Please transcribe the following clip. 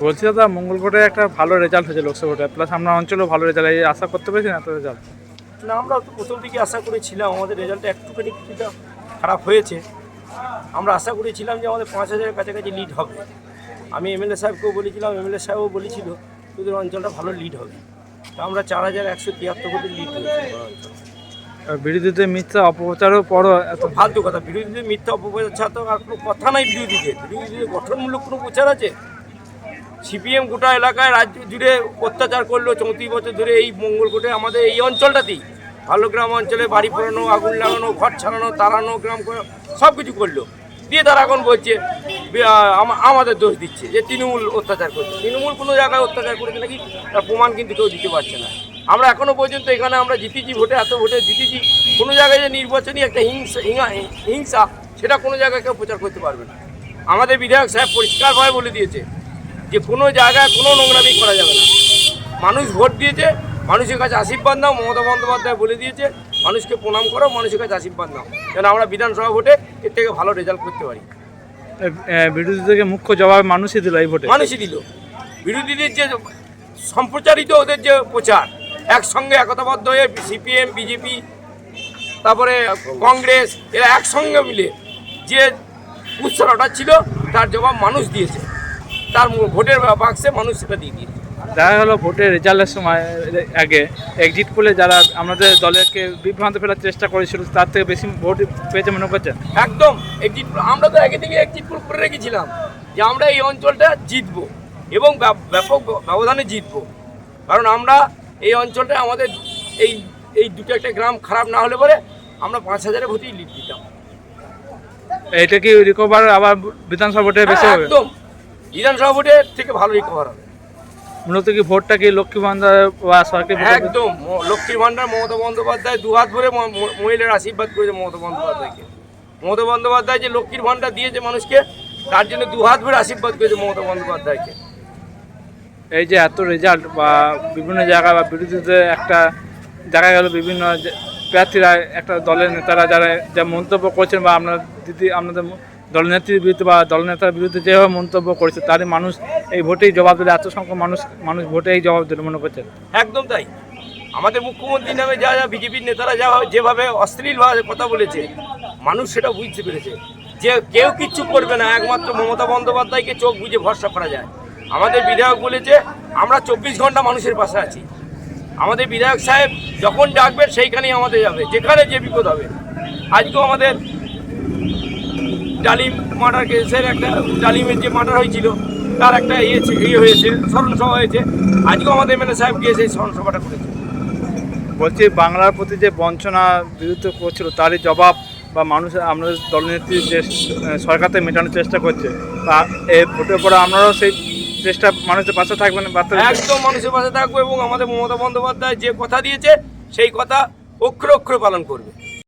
বলছি দাদা, মঙ্গলকোটে একটা ভালো রেজাল্ট হয়েছে লোকসভাটা, প্লাস আমরা অঞ্চলেও ভালো রেজাল্ট, এই আশা করতে পেরেছি না এত রেজাল্ট? না, আমরা তো প্রথম থেকে আশা করেছিলাম, আমাদের রেজাল্টটা একটুখানি কিছুটা খারাপ হয়েছে। আমরা আশা করেছিলাম যে আমাদের 5,000-এর কাছাকাছি লিড হবে। আমি এমএলএ সাহেবকেও বলেছিলাম, এমএলএ সাহেবও বলেছিল তোদের অঞ্চলটা ভালো লিড হবে। তা আমরা 4,173 ভোটে লিড হয়েছি অঞ্চল। বিরোধীদের মিথ্যা অপপ্রচারও পরও এত ফালতু কথা, বিরোধীদের মিথ্যা অপপ্রচার ছাড়া তো আর কোনো কথা নাই। বিরোধীদের গঠনমূলক কোনো প্রচার আছে? সিপিএম গোটা এলাকায় রাজ্য জুড়ে অত্যাচার করলো 34 বছর ধরে। এই মঙ্গলকোটে আমাদের এই অঞ্চলটাতেই ভালো গ্রাম অঞ্চলে বাড়ি পোড়ানো, আগুন লাগানো, ঘর ছাড়ানো, তাড়ানো, গ্রাম সব কিছু করলো। দিয়ে তারা এখন বলছে আমাদের দোষ দিচ্ছে যে তৃণমূল অত্যাচার করছে। তৃণমূল কোনো জায়গায় অত্যাচার করেছে নাকি তার প্রমাণ কিন্তু কেউ দিতে পারছে না। আমরা এখনও পর্যন্ত এখানে আমরা জিতেছি, ভোটে এত ভোটে জিতেছি, কোনো জায়গায় যে নির্বাচনী একটা হিংসা সেটা কোনো জায়গায় কেউ প্রচার করতে পারবে না। আমাদের বিধায়ক সাহেব পরিষ্কারভাবে বলে দিয়েছে যে কোনো জায়গায় কোনো নোংরামি করা যাবে না। মানুষ ভোট দিয়েছে, মানুষের কাছে আশীর্বাদ নাও। মমতা বন্দ্যোপাধ্যায় বলে দিয়েছে মানুষকে প্রণাম করো, মানুষের কাছে আশীর্বাদ নাও, যেন আমরা বিধানসভা ভোটে এর থেকে ভালো রেজাল্ট করতে পারি। বিরোধীদেরকে মুখ্য জবাব মানুষই দিল এই ভোটে। মানুষই দিল। বিরোধীদের যে সম্প্রচারিত ওদের যে প্রচার, একসঙ্গে একতাবদ্ধ হয়ে সিপিএম, বিজেপি, তারপরে কংগ্রেস, এরা একসঙ্গে মিলে যে উৎসাহটা ছিল তার জবাব মানুষ দিয়েছে। তার ভোটের বাক্সে মানুষ সেটা দিয়ে দিয়েছে। দেখা গেলো ভোটের রেজাল্টের সময় আগে এক্সিট পোলে যারা আমাদের দলেরকে বিভ্রান্ত ফেলার চেষ্টা করেছিল তার থেকে বেশি ভোট পেয়েছে মনে করছেন? একদম এক্সিট পোল, আমরা তো আগে থেকে এক্সিট পোল করে রেখেছিলাম যে আমরা এই অঞ্চলটা জিতবো এবং ব্যাপক ব্যবধানে জিতবো। কারণ আমরা এই অঞ্চলটা আমাদের এই দুটো একটা গ্রাম খারাপ না হলে পরে আমরা 5,000-এর ভোটেই লিড দিতাম। এটা কি রিকভার আবার বিধানসভা ভোটে বেশি হবে? একদম বিধানসভা ভোটের থেকে ভালো রিকভার হবে। মূলত কি ভোটটা কি লক্ষ্মী ভান্ডার বা সরকারি? একদম লক্ষ্মীর ভান্ডার, মমতা বন্দ্যোপাধ্যায় দুহাত ভরে মহিলার আশীর্বাদ করেছে মমতা বন্দ্যোপাধ্যায়কে। মমতা বন্দ্যোপাধ্যায় যে লক্ষ্মীর ভান্ডার দিয়েছে মানুষকে, তার জন্য দুহাত ভরে আশীর্বাদ করেছে মমতা বন্দ্যোপাধ্যায়কে। এই যে এত রেজাল্ট বা বিভিন্ন জায়গায় বা বিরোধীদের একটা দেখা গেল বিভিন্ন প্রার্থীরা একটা দলের নেতারা যারা যা মন্তব্য করছেন বা আপনাদের দলনেত্রীর বিরুদ্ধে বা দলনেতার বিরুদ্ধে যেভাবে মন্তব্য করেছে তারই মানুষ এই ভোটেই জবাব দিলে, এত সংখ্যক মানুষ ভোটেই জবাব দিলে মনে করছেন? একদম তাই। আমাদের মুখ্যমন্ত্রী নামে যা বিজেপির নেতারা যেভাবে অশ্লীলভাবে কথা বলেছে, মানুষ সেটা বুঝতে পেরেছে যে কেউ কিচ্ছু করবে না, একমাত্র মমতা বন্দ্যোপাধ্যায়কে চোখ বুঝে ভরসা করা যায়। আমাদের বিধায়ক বলেছে আমরা 24 ঘন্টা মানুষের পাশে আছি। আমাদের বিধায়ক সাহেব যখন ডাকবে সেইখানেই আমাদের যাবে, যেখানে যে বিপদ হবে। আজকেও আমাদের ডালিম মার্ডার কেসের একটা, ডালিমের যে মার্ডার হয়েছিল তার একটা হয়েছে, স্মরণসভা হয়েছে। আজকেও আমাদের এমএলএ সাহেব গিয়ে সেই স্মরণসভাটা করেছে। বলছি বাংলার প্রতি যে বঞ্চনা বিরুদ্ধে করছিল তারই জবাব বা মানুষ আপনাদের দলনেত্রী যে সরকারকে মেটানোর চেষ্টা করছে, তা এই ভোটের পরে আপনারাও সেই চেষ্টা মানুষের পাশে থাকবেন? একদম মানুষের পাশে থাকবো এবং আমাদের মমতা বন্দ্যোপাধ্যায় যে কথা দিয়েছে সেই কথা অক্ষরে অক্ষরে পালন করবে।